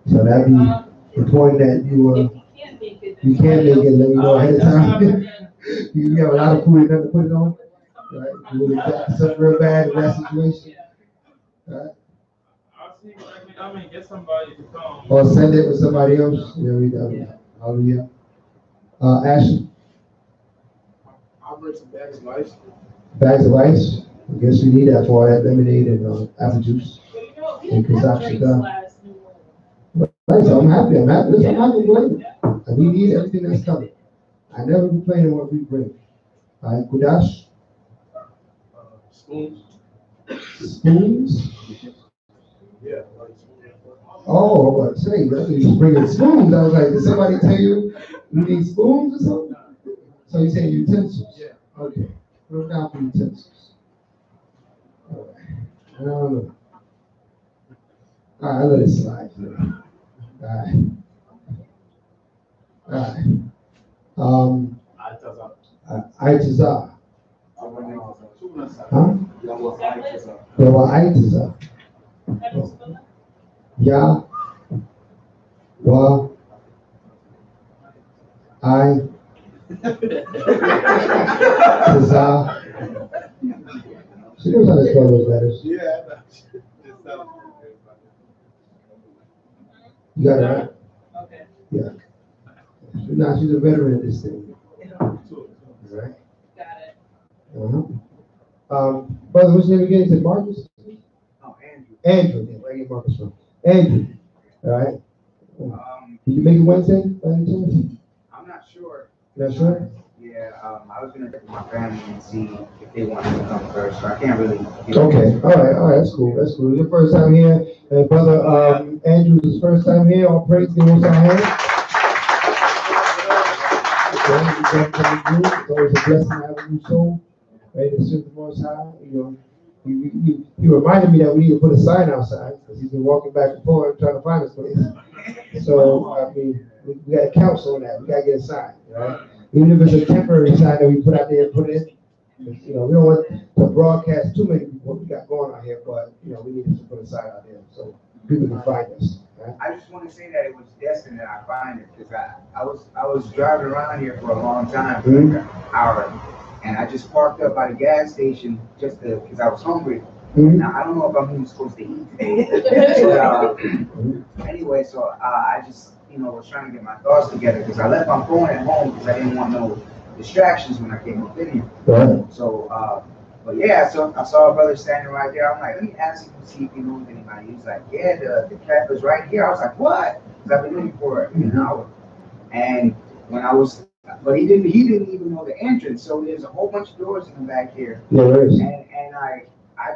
So that'd be important that you can't make it, let me know ahead of time. You have a lot of food and nothing to put it on. Right? You would have got something real bad in that situation. Right? I'll see if I can, get somebody to come. Or send it with somebody else. Yeah, we got hallelujah. Ashley. I'll bring some bags of ice. Bags of ice. I guess we need that for that lemonade and apple juice. And right, so I'm happy. I'm happy. Listen, I'm not complaining. And we need everything that's coming. I never complain on what we bring. All right, Kudash. Spoons. Spoons. Yeah. Oh, what say? He's bringing spoons. I was like, did somebody tell you need spoons or something? So you're saying utensils? Yeah. Okay. Put them down for utensils. All right. I don't know. All right, I let it slide. All right. All right. Aitazah. Huh? Aitazah. Ya. Wa. I. Tazah. She knows how to spell those letters. Yeah. You got it right? Okay. Yeah. Now she's a veteran at this thing. Right? Got it. Brother, what's your name again? You said Marcus? Oh, Andrew. Andrew. Yeah, where you get Marcus from? Andrew. All right. Did you make it Wednesday by any chance? I'm not sure. You're not sure? Yeah, I was gonna check with my family and see if they wanted to come first, so I can't really. Okay, all right, that's cool, that's cool. Your first time here, brother Andrew's his first time here. All praise to the Most High hand. It's always a blessing to have a new soul, ready to serve the Most High. You know, he reminded me that we need to put a sign outside because he's been walking back and forth trying to find this place. So I mean, we got to counsel on that. We got to get a sign, right? Even if it's a temporary sign that we put out there and put it in. You know, we don't want to broadcast too many people what we got going on here, but you know, we need to put a sign out there so people can find us. Right? I just want to say that it was destined that I find it because I was driving around here for a long time, for like an hour, and I just parked up by the gas station just because I was hungry. Now I don't know if I'm even supposed to eat today. But, anyway, so I just was trying to get my thoughts together because I left my phone at home because I didn't want no distractions when I came up in here. Right. So, but yeah, so I saw a brother standing right there. I'm like, let me ask him to see if he knows anybody. He's like, yeah, the cap is right here. I was like, what? Because I've been looking for it in an hour. And but he didn't even know the entrance. So there's a whole bunch of doors in the back here. Yeah, there is. And I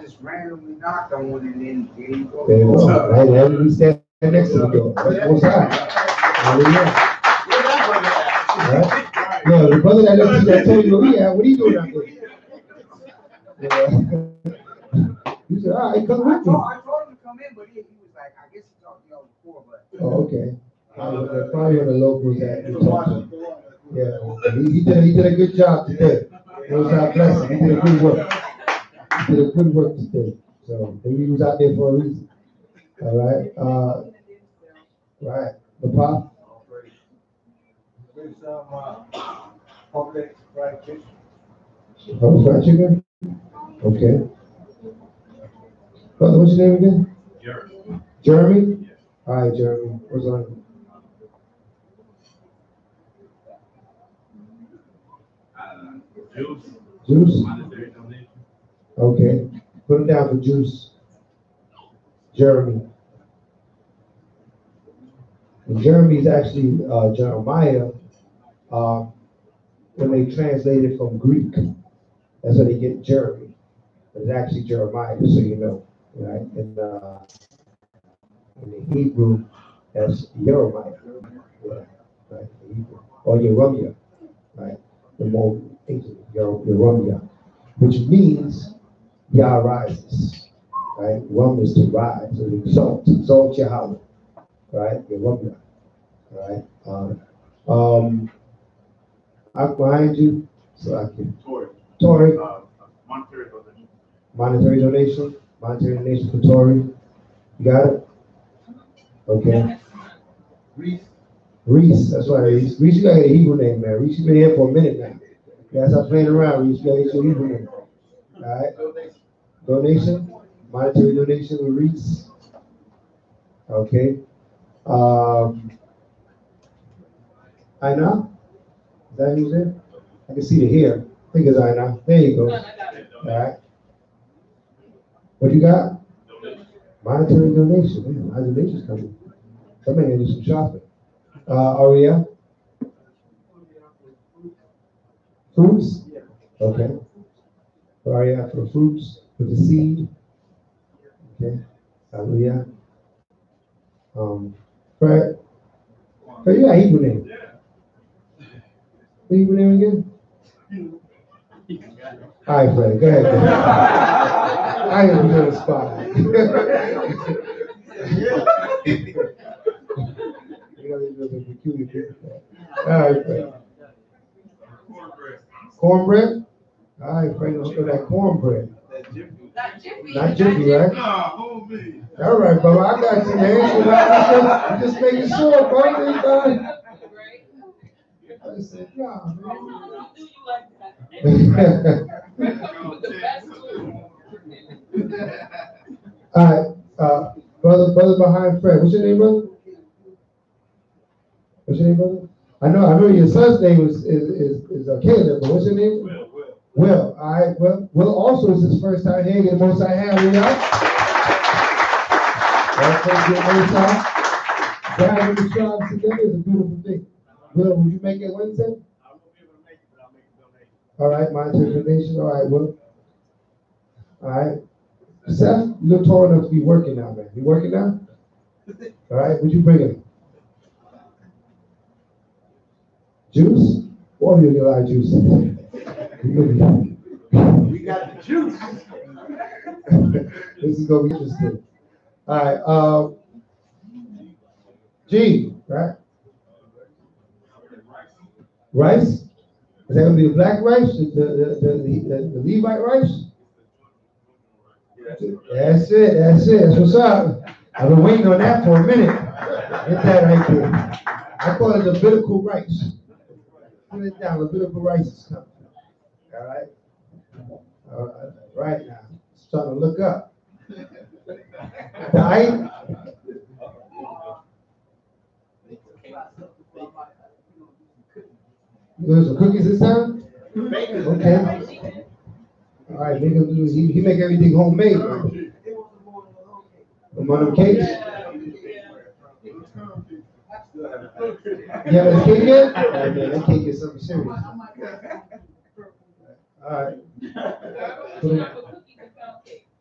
just randomly knocked on one, and then there you go. There you go. Right, and we stand next to the door. That's both sides. Hallelujah. Right? Yeah, the brother that told you what are you doing out there? Yeah. You said, all right, come with me. I told him to come in, but he was like, I guess he talked to y'all before, but. Oh, okay. Probably on the locals that you talked to. Yeah, he did a good job today. God bless him. He did a good work. He did a good work today. So maybe he was out there for a reason. All right. Right. The pop. Public fried chicken. Public fried chicken. Okay. Brother, what's your name again? Jeremy. Jeremy? Yes. All right, Jeremy. What's on? Juice? Monetary donation. Okay. Put him down for juice. Jeremy. And Jeremy is actually Jeremiah when they translate it from Greek. That's how they get Jeremy. But it's actually Jeremiah, just so you know. Right? And in the Hebrew, that's Jeremiah. Yeah. Right? The Hebrew. Or Jeremiah. Right? The more ancient Jeremiah. Which means Yah rises. Right? Rum is to rise, so exalt Yahweh. Right? Jeremiah. Right? I'm behind you, so I can. Tori. Monetary donation. Monetary donation. Monetary donation for Tori. You got it? Okay. Reese. That's right, Reese. Reese, you gotta get a Hebrew name, man. Reese, you've been here for a minute now. You gotta stop playing around, Reese. You gotta get your Hebrew name. All right? Donation. Monetary donation with Reese. Okay. Aina? Is that who's there? I can see the hair. I think it's Aina. There you go. All right. What you got? Monetary donation. Man, my donation's coming. Somebody gonna do some shopping. Aria? Fruits? Okay. Aria for fruits, for the seed. Okay. Hallelujah. Fred? Fred, you got a Hebrew name. What Hebrew name again? All right, Fred, go ahead. I ain't gonna be on the spot. You know, these are the peculiar people. All right, Fred. Cornbread? All right, Fred, let's go that cornbread. Not Jiffy, right? All right, brother, I got you, man. I'm just making sure, brother. I said, yeah, man. All right, brother behind Fred. What's your name, brother? What's your name, brother? I know your son's name is Caleb, but what's your name? Will. All right. Will also is his first time here. Get the most I have, you know. Gathering the tribes together is a beautiful thing. Will, would you make it Wednesday? I won't be able to make it, but I'll make a donation. All right, monetary donation. All right, Will. All right. Seth, you're tall enough to be working now, man. You working now? All right, what you bringing? Juice? Or you get a lot of juice? We got the juice. This is gonna be interesting. All right, G, right? Rice? Is that gonna be the black rice? The Levite rice? That's it. That's what's up. I've been waiting on that for a minute. Get that right there. I call it Levitical rice. Put it down. Levitical rice is coming. All right. Right now, it's starting to look up. Diet. You want some cookies this time? Okay. All right, he make everything homemade. Man. One of them cakes. You have a cake yet? Oh, man, that cake is something serious. All right.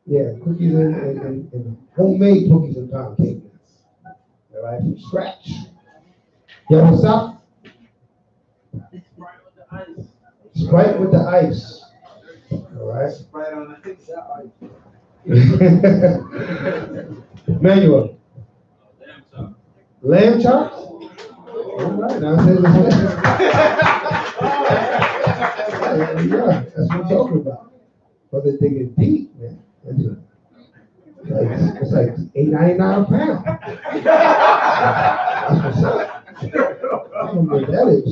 Yeah, cookies and homemade cookies and pound cake. All right, from scratch. You want some? Sprite with the ice. All right. Sprite on the ice. Manuel. Lamb chops? All right, now say yeah, that's what I'm talking about. But the thing is deep, man. It's like $8.99 a pound. That's what's up. I don't know what that is.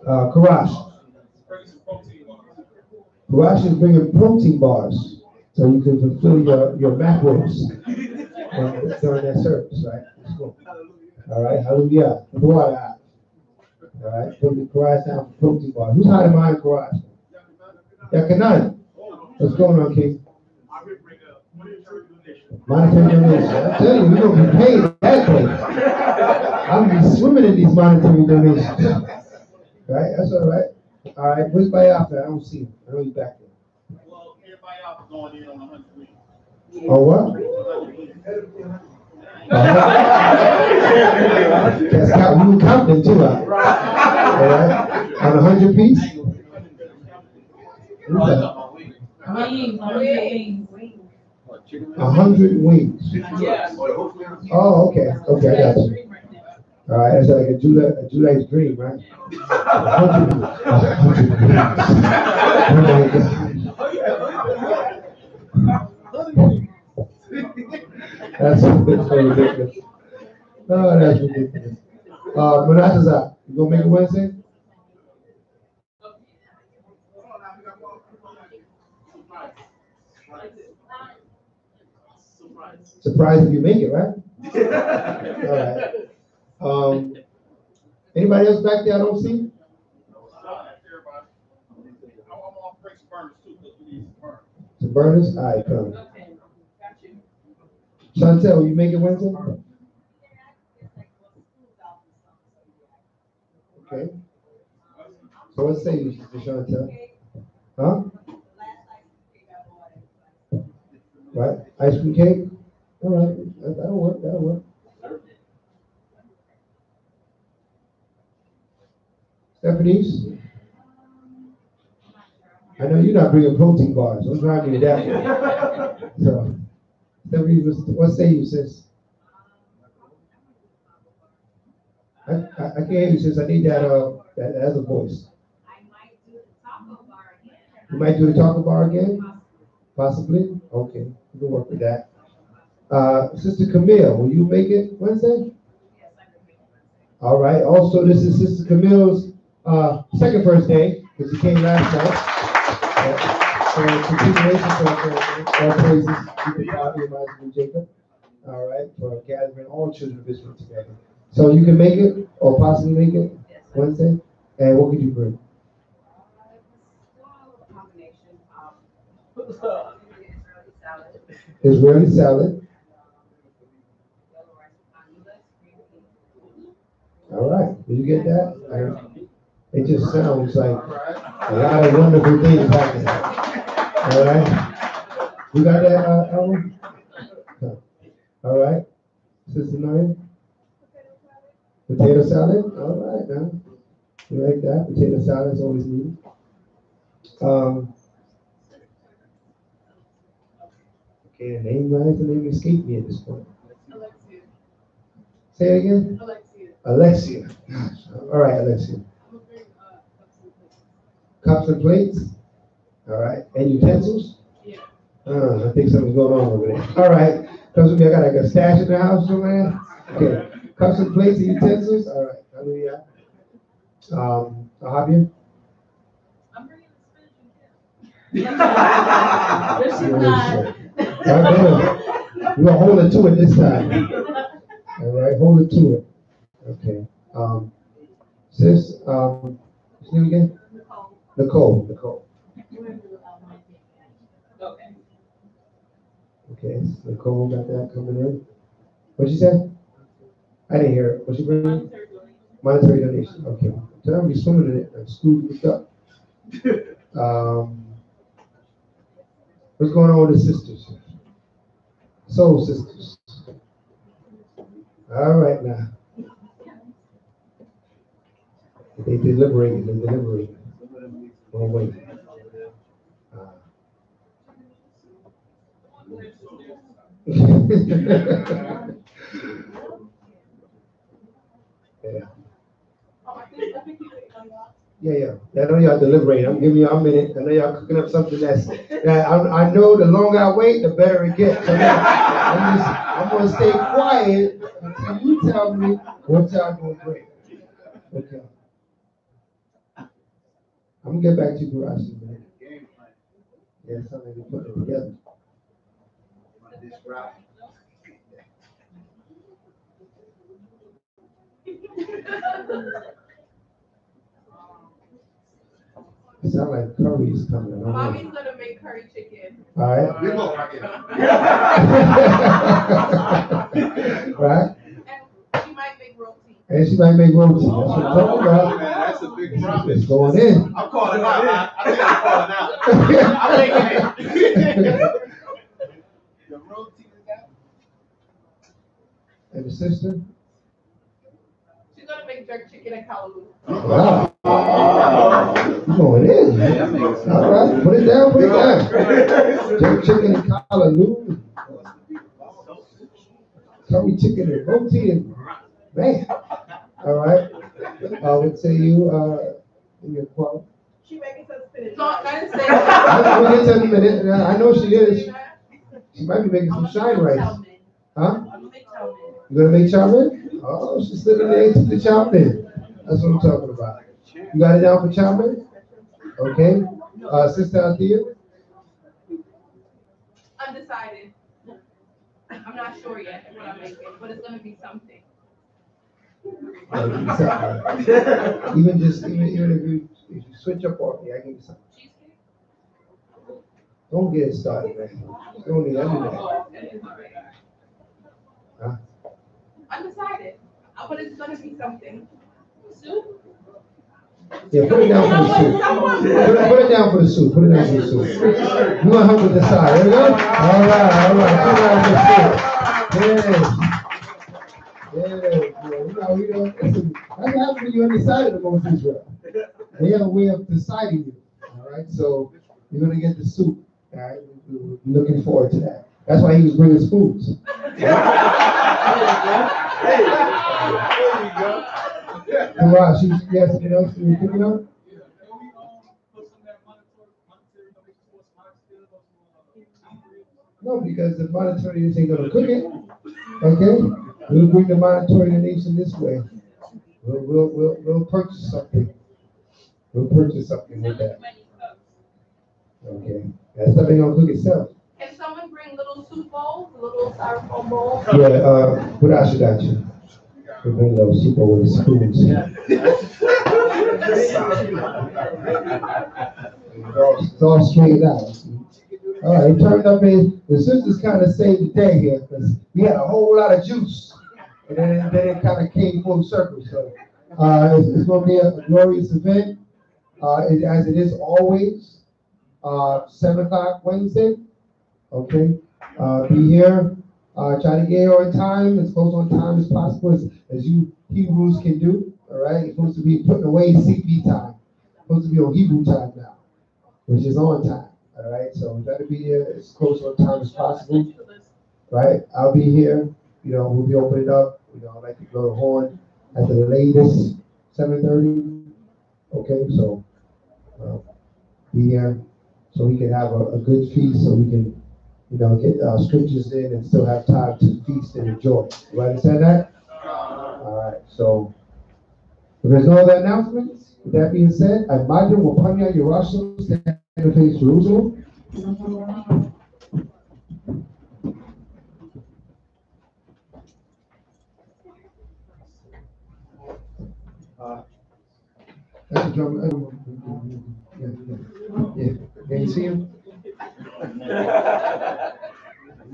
Karash. Karash is bringing protein bars so you can fulfill your macros during that service, right? All right, hallelujah. All right, put the garage down for protein bars. Who's hiding behind the garage? Yakanani. What's going on, King? Monetary donation. I'm telling you, we're gonna be paid that day. I'm gonna be swimming in these monetary donations. Right? That's all right. All right, where's Bayafra? I don't see him. I know he's back there. Well, everybody else going in on 100 weeks. Oh, what? That's count. We were counting too, huh? All right. On 100 piece? Wings, 100 wings. Oh, okay. Okay, I got you. All right, that's like a Judah's dream, right? 100 wings. 100 wings. Oh my God. That's so ridiculous. Oh, that's ridiculous. Manasha's out. You gonna make it Wednesday? Surprised if you make it, right? All right. Anybody else back there I don't see? Some burners? All right, come. Chantel, will you make it Wednesday? Okay. So what say you, Sister Chantel? Huh? Right? Ice cream cake? All right. That'll work. That'll work. Stephanie's? I know you're not bringing protein bars. Don't drive me to that one. So, Stephanie, what say you, sis? I can't hear you, sis. I need that other voice. You might do the taco bar again? Possibly? Okay, we can work with that. Sister Camille, will you make it Wednesday? All right. Also, this is Sister Camille's second first day because she came last night. So, continuation for all praises to the Father, Elijah, and Jacob. All right, for gathering all children of Israel together. So you can make it, or possibly make it Wednesday. And what could you bring? Israeli salad. All right, did you get that? It just sounds like a lot of wonderful things happening. All right, you got that, Ellen? All right, Sister Naya? Potato salad? All right, now. You like that? Potato salad is always needed. Okay, the name escaped me at this point. Alexia. Say it again? Alexia. All right, Alexia. Cups and plates? All right. And utensils? Yeah. I think something's going on over there. All right. Comes with me. I got like a stash in the house somewhere. Okay. Cups and plates and utensils? All right. Hallelujah. Javier? I'm bringing the spinach and We're gonna hold it to it this time. All right, hold it to it. Okay. Sis, what's your name again? Nicole. Okay. Okay, Nicole got that coming in. What'd she say? I didn't hear it. What'd she bring? Monetary donation. Okay. So I'm be swimming in it. I'm screwed this up. What's going on with the sisters? Soul sisters. All right now. They deliberating. Oh, wait. Yeah. I know y'all deliberating. I'm giving y'all a minute. I know y'all cooking up something that I know the longer I wait, the better it gets. So I'm going to stay quiet until you tell me what y'all going to bring. Okay. I'm going to get back to you, Garage, in a minute. Yeah, something to put it together. It sounds like curry is coming. I don't know. Mommy's gonna make curry chicken. All right. We both like it. Right? And she might make roti. And she might make roti. That's what I'm talking about. Man, that's a big promise. It's going in. I'm calling out. I think I'm calling out. I'm making it. The roti is that? And the sister? She's gonna make jerk chicken and callaloo. Wow. You going in. All right. Put it down. Put it down. Jerk chicken and callaloo. Curry chicken and roti and man. All right. I would say you in your quote. She making some spinach. No, I didn't say We'll get to it in a minute. I know she is. She might be making some shine rice. Huh? I'm gonna make chow mein. You gonna make chow mein? Oh, she's sitting there and took the chow mein. That's what I'm talking about. You got it down for chow mein? Okay. Sister Althea? Undecided. I'm not sure yet what I'm making, but it's gonna be something. Even if you switch up on me, I give you something. Cheesecake? Don't get it started, man. You don't need any of that. Oh, okay. All right. Huh? Undecided. But it's gonna be something. Soup? Yeah, put it down for the soup. Put it down for the soup. Put it down for the soup. You want to help with the side. There we go. All right. Put it down for the soup. Yes. Yeah. You know, listen, that's what happens when you're undecided amongst Israel. They have a way of deciding you. All right. So you're gonna get the soup. All right. We're looking forward to that. That's why he was bringing spoons. Wow, she has something else you were picking up? No, because the monetary ain't gonna cook it. Okay? We'll bring the monetary donation this way. We'll purchase something. We'll purchase something with that. Okay. That stuff ain't gonna cook itself. Can someone bring little soup bowls, little styrofoam bowls? Yeah, what else you got you? We'll bring those soup bowl with spoons. It's all straightened out. All right, it turned up in, the sisters kind of saved the day here because we had a whole lot of juice. And then it kind of came full circle. So it's going to be a glorious event, as it is always. 7 o'clock Wednesday. Okay. Be here. Try to get here on time, as close on time as possible, as you Hebrews can do. All right. You're supposed to be putting away CP time. Supposed to be on Hebrew time now, which is on time. All right. So we got to be here as close on time as possible. Right. I'll be here. You know, we'll be opening up. You know, I like to blow the horn at the latest 7:30. Okay. So be here so we can have a good feast, so we can, you know, get our scriptures in and still have time to feast and enjoy. You understand that? All right. So if there's no other announcements, with that being said, I imagine Wapanya Yerushalayim stand to face Jerusalem. That's the drum. Yeah. Can you see him?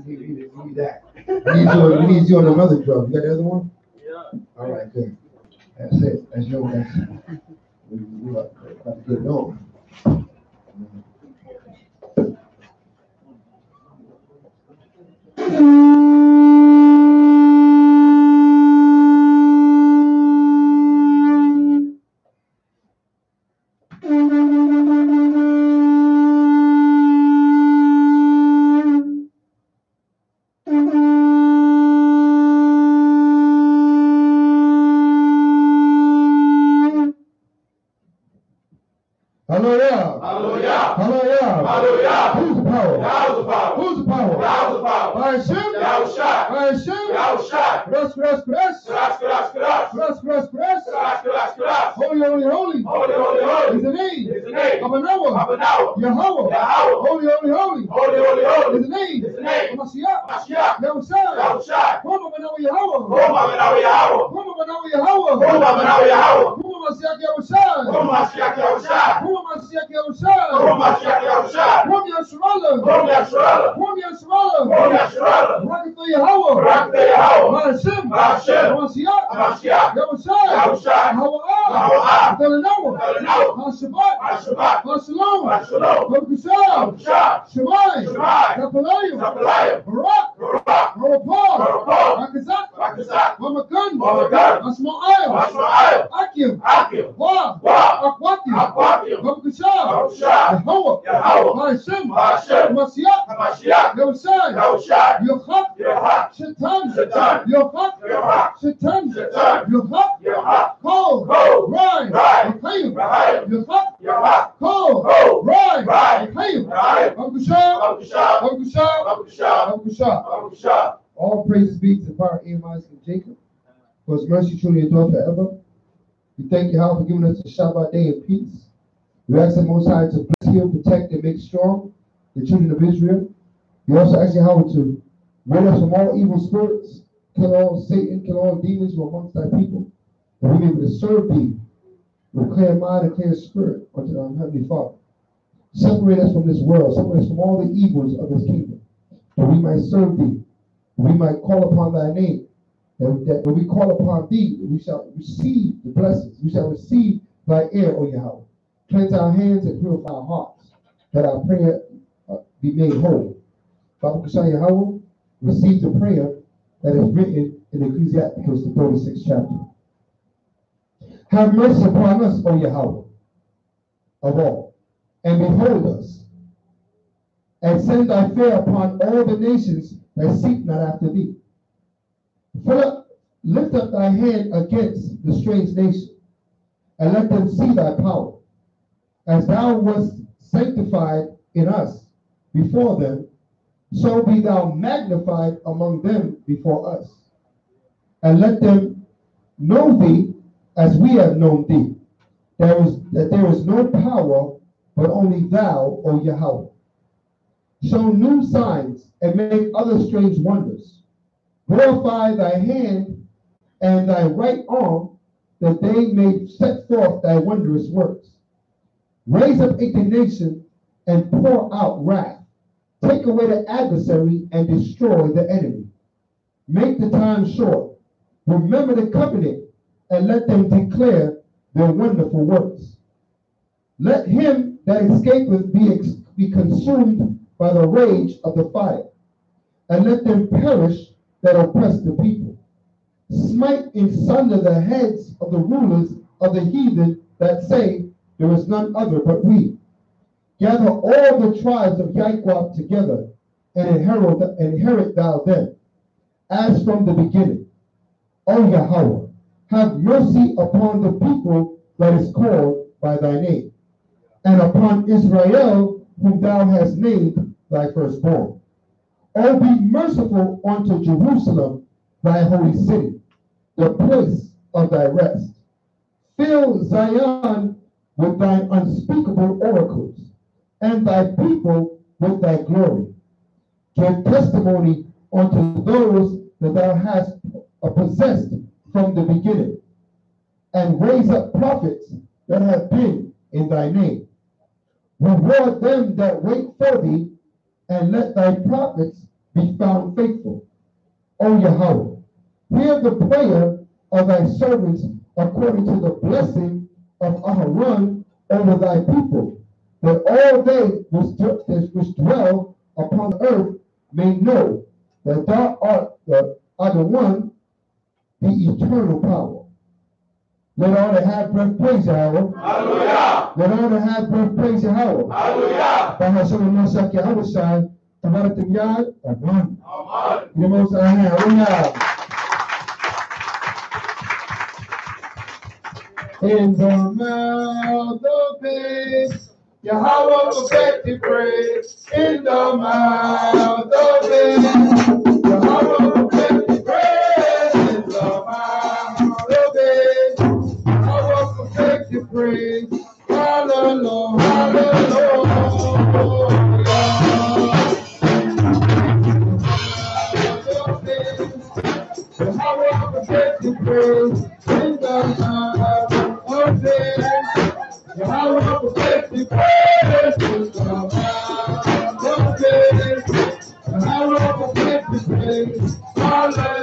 We need that. We need you on another drum. You got the other one? Yeah. All right, good. That's it. That's your lesson. We are about to get going. Hallelujah. Hallelujah. Hallelujah. Hallelujah. Who's the power? Yahweh's the power. Who's the power? Yahweh's the power. By Hashem? Yahushua. By Hashem? Yahushua. Cross. Cross, cross, cross. Cross, cross, cross. Holy. Holy, holy, holy. Is the name. Is the name. Abanawa. Abanawa. Yahweh. Yahweh. Holy. Holy, holy. Is the name. Is the name. Mashiach. Mashiach. Yahushua. Yahushua. Homa Abanawa Yahweh. Homa Abanawa Yahweh. Homa Abanawa Yahweh. Homa Abanawa Yahweh. Homa Mashiach Yahushua. Come Mashiach Yahushua. Come Mashiach Yahushua. Come Mashiach Yahushua. Come Yasharallah. Come Yasharallah. Come Yasharallah. Come Yasharallah. Rakata Yahweh. Rakata Yahweh. Ma'ashem. Ma'ashem. Mashiach. Mashiach. Yahushua. Yahushua. Hawa'ah. Hawa'ah. Telanawa. Telanawa. HaShabbat. HaShabbat. HaShalom. HaShalom. Baruchashah. Baruchashah. Shemai. Shemai. Kapalayim. Kapalayim. Barak. Barak. Harapah. Harapah. Rakazat. Rakazat. Mamakan. Mamakan. Asma'ayim. Asma'ayim. Akim. Akim. Wa. Wa. Akwakim. Akwakim. Baruchashah. Baruchashah. Yahweh. Yahweh. Ma'ashem. Ma'ashem. Mashiach. Mashiach. Yahushua. Yahushua. Yochak. Yochak. Shaitan. Shaitan. Yochak. Yochak. Shaitan. Shaitan. Yochak. Yochak. Kol. Kol. Rai. Rai. Rahayim. Rahayim. Yochak. Yochak. Kol. Kol. Rai. Rai. Rahayim. Rahayim. Baruchashah. Baruchashah. Baruchashah. Baruchashah. Baruchashah. Baruchashah. All praises be to the power of Abraham, Isaac, and Jacob, for his mercy truly endure forever. We thank you, Howard, for giving us the Shabbat day in peace. We ask the Most High to bless, heal, protect, and make strong the children of Israel. We also ask you, Howard, to rid us from all evil spirits, kill all Satan, kill all demons from amongst thy people, that we may be able to serve thee with clear mind and clear spirit unto our Heavenly Father. Separate us from this world, separate us from all the evils of this kingdom, that we might serve thee, that we might call upon thy name, that when we call upon thee, we shall receive the blessings, we shall receive thy ear, O Yahweh. Cleanse our hands and purify our hearts, that our prayer be made whole. Father Kushai Yahweh, receive the prayer that is written in Ecclesiastes, the 36th chapter. Have mercy upon us, O Yahweh, of all, and behold us, and send thy fear upon all the nations that seek not after thee. Lift up thy hand against the strange nation, and let them see thy power. As thou wast sanctified in us before them, so be thou magnified among them before us. And let them know thee as we have known thee, that there is no power but only thou, O Yahweh. Show new signs and make other strange wonders. Glorify thy hand and thy right arm, that they may set forth thy wondrous works. Raise up indignation and pour out wrath. Take away the adversary and destroy the enemy. Make the time short. Remember the covenant and let them declare their wonderful works. Let him that escapeth be consumed by the rage of the fire, and let them perish that oppress the people. Smite in sunder the heads of the rulers of the heathen that say, there is none other but we. Gather all the tribes of Yaquab together, and inherit thou them, as from the beginning. O Yahweh, have mercy upon the people that is called by thy name, and upon Israel, whom thou hast named thy firstborn. O be merciful unto Jerusalem, thy holy city, the place of thy rest. Fill Zion with thine unspeakable oracles, and thy people with thy glory. Give testimony unto those that thou hast possessed from the beginning, and raise up prophets that have been in thy name. Reward them that wait for thee, and let thy prophets be found faithful. O Yahweh, hear the prayer of thy servants according to the blessing of Aharon over thy people, that all they which dwell upon the earth may know that thou art the one, the eternal power. Let all that have breath praise Yahweh. Hallelujah. Let all that have breath praise Yahweh. Hallelujah. Bahashem Moshe Yahweh Shai, Tavarat Yad, Amen. Amen. The Most High. Hallelujah. In the mouth of babes, Yahweh perfected praise. In the mouth of babes, Yahweh perfected praise. In the mouth of babes, Yahweh perfected praise. Hallelujah, hallelujah. Yahweh perfected praise. In the mouth of babes. Hallelujah.